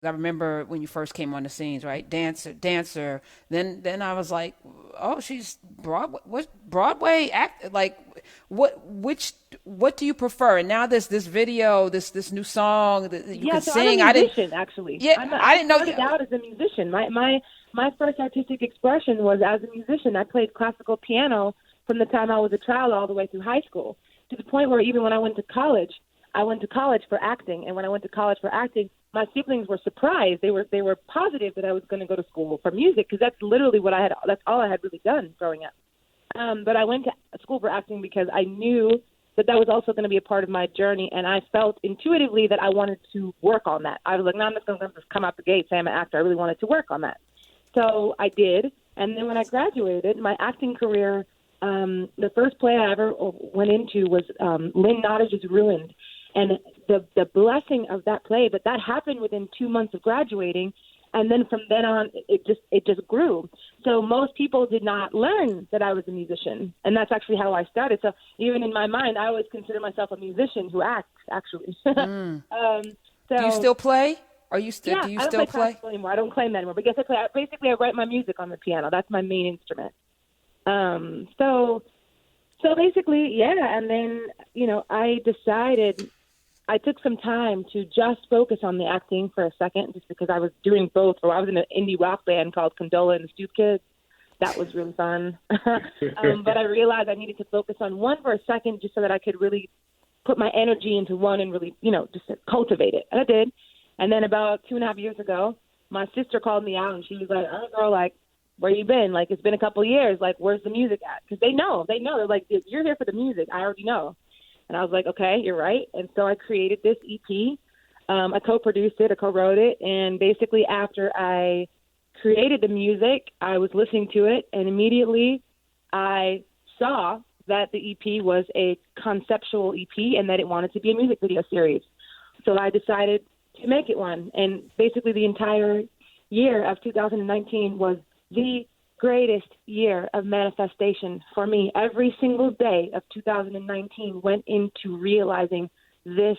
I remember when you first came on the scenes, right? Dancer, dancer. Then I was like, oh, she's Broadway. What Broadway act? Like, what do you prefer? And now this video, this new song that you Yeah, can so I'm a sing. I didn't. musician actually. Yeah, I I didn't started know. out as a musician. My first artistic expression was as a musician. I played classical piano from the time I was a child all the way through high school, to the point where even when I went to college for acting. And when I went to college for acting, my siblings were surprised. They were positive that I was going to go to school for music, because that's literally what I had. That's all I had really done growing up. But I went to school for acting because I knew that that was also going to be a part of my journey, and I felt intuitively that I wanted to work on that. I was like, no, I'm not going to just come out the gate saying I'm an actor. I really wanted to work on that. So I did, and then when I graduated, my acting career, the first play I ever went into was Lynn Nottage's Ruined, and the blessing of that play, but that happened within 2 months of graduating, and then from then on, it just grew. So most people did not learn that I was a musician, and that's actually how I started. So even in my mind, I always consider myself a musician who acts, actually. Mm. Do you So still play? Are you still? yeah, Do you I don't still play play? classical anymore. I don't claim that anymore. But yes, I play. Basically, I write my music on the piano. That's my main instrument. So basically, yeah. And then I decided I took some time to just focus on the acting for a second, just because I was doing both. Or I was in an indie rock band called Condola and the Stoop Kids. That was really fun. But I realized I needed to focus on one for a second, just so that I could really put my energy into one and really, just cultivate it. And I did. And then about 2.5 years ago, my sister called me out, and she was like, "Oh, girl, like, where you been? Like, it's been a couple of years. Like, where's the music at?" Because they know. They're like, "You're here for the music. I already know." And I was like, "Okay, you're right." And so I created this EP. I co-produced it, I co-wrote it, and basically after I created the music, I was listening to it, and immediately I saw that the EP was a conceptual EP and that it wanted to be a music video series. So I decided to make it one. And basically the entire year of 2019 was the greatest year of manifestation for me. Every single day of 2019 went into realizing this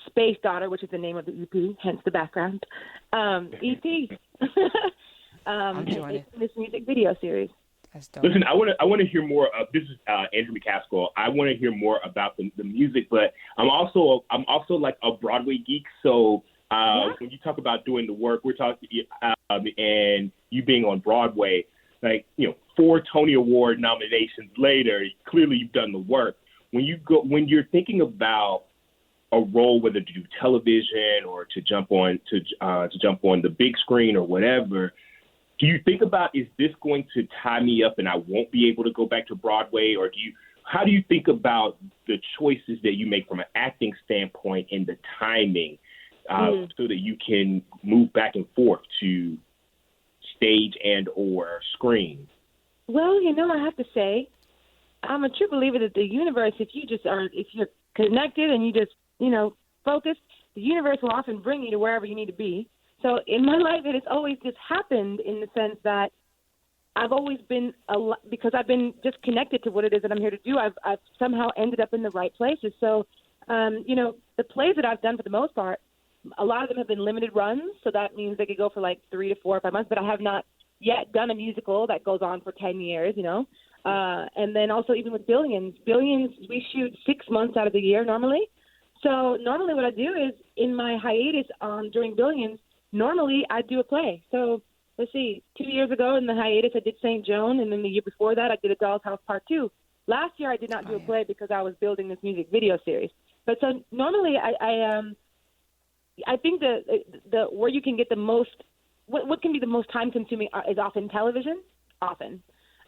Space Daughter, which is the name of the EP, hence the background, EP. I'm doing it. This music video series. That's dope. Listen, I want to hear more. This is Andrew McCaskill. I want to hear more about the music, but I'm also like a Broadway geek. So when you talk about doing the work, we're talking and you being on Broadway, like 4 Tony Award nominations later, clearly you've done the work. When you're thinking about a role, whether to do television or to jump on the big screen or whatever, do you think about, is this going to tie me up and I won't be able to go back to Broadway? Or how do you think about the choices that you make from an acting standpoint and the timing so that you can move back and forth to stage and or screen? Well, I have to say, I'm a true believer that the universe, if you're connected and you just, focus, the universe will often bring you to wherever you need to be. So in my life, it has always just happened in the sense that I've always been, because I've been just connected to what it is that I'm here to do, I've somehow ended up in the right places. So, the plays that I've done for the most part, a lot of them have been limited runs. So that means they could go for like 3 to 4 or 5 months, but I have not yet done a musical that goes on for 10 years, and then also even with Billions, we shoot 6 months out of the year normally. So normally what I do is in my hiatus during Billions, normally I do a play. So let's see, 2 years ago in the hiatus, I did St. Joan, and then the year before that, I did A Doll's House Part 2. Last year, I did not do a play because I was building this music video series. But so normally, I think the where you can get the most, what can be the most time consuming is often television, often.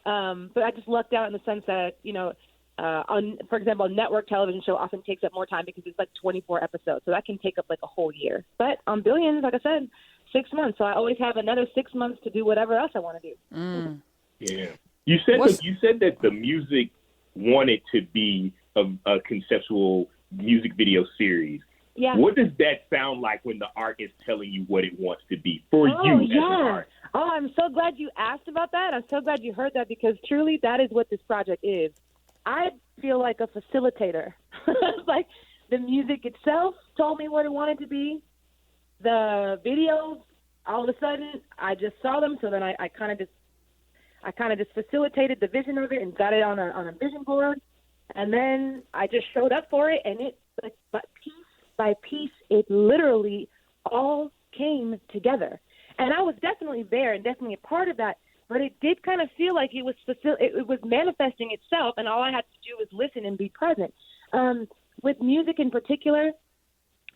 But I just lucked out in the sense that for example, a network television show often takes up more time because it's like 24 episodes, so that can take up like a whole year. But on Billions, like I said, 6 months, so I always have another 6 months to do whatever else I want to do. Yeah, you said that the music wanted to be a conceptual music video series. Yeah. What does that sound like when the art is telling you what it wants to be for you as an art? Oh, I'm so glad you asked about that. I'm so glad you heard that, because truly that is what this project is. I feel like a facilitator. Like the music itself told me what it wanted to be. the videos, all of a sudden, I just saw them. So then I kind of just facilitated the vision of it and got it on a vision board. And then I just showed up for it, and but piece by piece, it literally all came together. And I was definitely there and definitely a part of that, but it did kind of feel like it was manifesting itself, and all I had to do was listen and be present. With music in particular,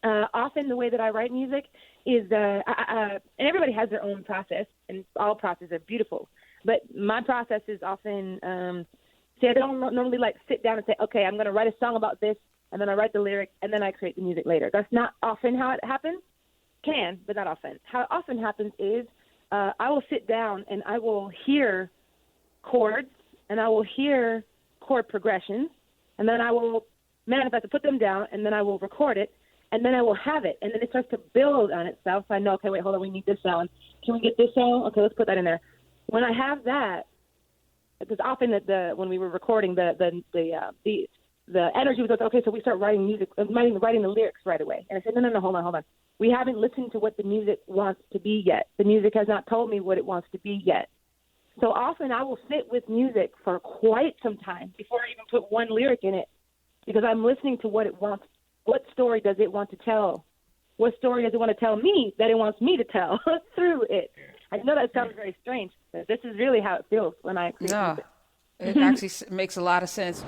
often the way that I write music is, and everybody has their own process, and all processes are beautiful. But my process is often, I don't normally like sit down and say, okay, I'm going to write a song about this, and then I write the lyrics, and then I create the music later. That's not often how it happens. Can, but not often. How it often happens is I will sit down and I will hear chords, and I will hear chord progressions, and then I will manifest and put them down, and then I will record it, and then I will have it, and then it starts to build on itself. So I know, okay, wait, hold on, we need this sound. Can we get this sound? Okay, let's put that in there. When I have that, because often when we were recording, the energy was like, okay, so we start writing music, writing the lyrics right away. And I said, no, hold on. We haven't listened to what the music wants to be yet. The music has not told me what it wants to be yet. So often I will sit with music for quite some time before I even put one lyric in it, because I'm listening to what it wants. What story does it want to tell? What story does it want to tell me that it wants me to tell through it? I know that sounds very strange, but this is really how it feels when I create music. It actually makes a lot of sense.